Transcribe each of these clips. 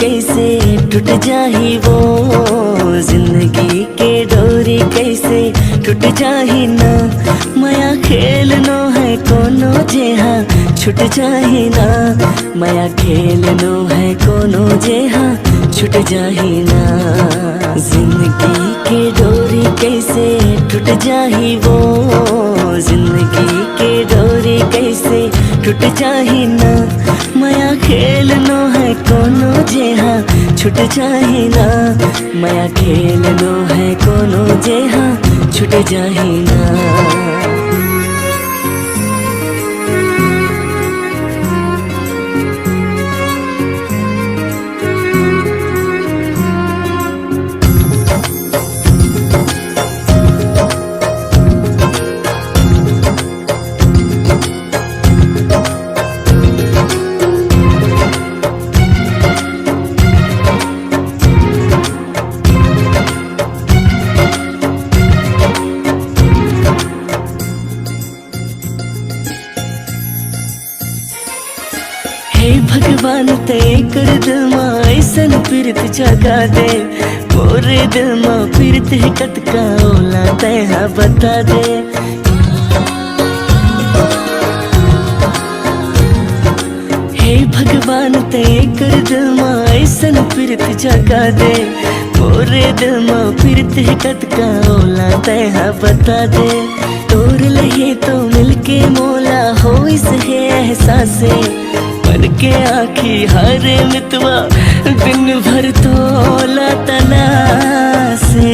कैसे टूट जाही वो, जिंदगी के डोरी कैसे टूट जाही ना। माया खेलनो है कोनो जेहा छूट जाही ना। माया खेलनो है कोनो जेहा छूट जाही ना। जिंदगी के डोरी कैसे टूट जाही वो, जिंदगी के डोरी कैसे टूट जाही ना। माया खेलनो है कोनो जेहा छूट जाही ना। माया खेलनो है कोनो जेहा छूट जाही ना। हे भगवान ते कर दिल मां ऐसन पीरत जगा दे। मोरे दिल मां पीरत है कत का ओला तैहा बता दे। हे भगवान ते कर दिल मां ऐसन पीरत जगा दे। मोरे दिल मां पीरत है कत का ओला तैहा बता दे। तोर लहे तो मिलके मोला हो इस है एहसासे। मन के आखी हारे मितवा दिन भर तोला तना से।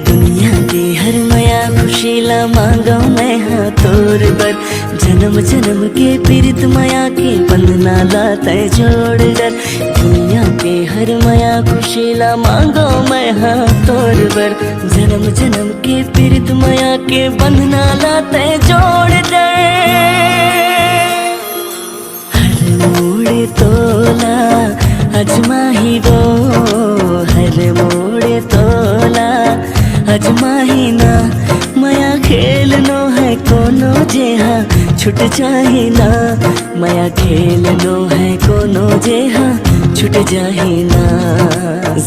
दुनिया की हर माया खुशीला मांगा मैं हाँ तोर बर। जन्म जन्म के पीरित माया के बंधना लाता जोड़ डर। दुनिया के हर माया खुशीला मांगो मैं हाँ तोर बर। जन्म जन्म के पीरित माया के बंधना लाता जोड़ डर। मोड़े तोला अजमाही वो, हर मोड़े तोला अजमाही ना। माया खेलनो है कोनो जेहा छूट जाही ना। माया खेलनो है कोनो जेहा छूट जाही ना।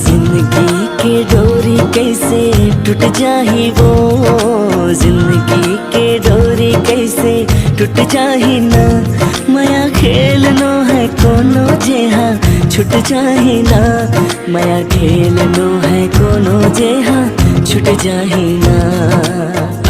जिंदगी के डोरी कैसे टूट जाही वो, जिंदगी के डोरी कैसे टूट जाही ना। माया खेलनो है कोनो जेहा छूट जाही ना। माया खेलनो है कोनो जेहा छूट जाही ना।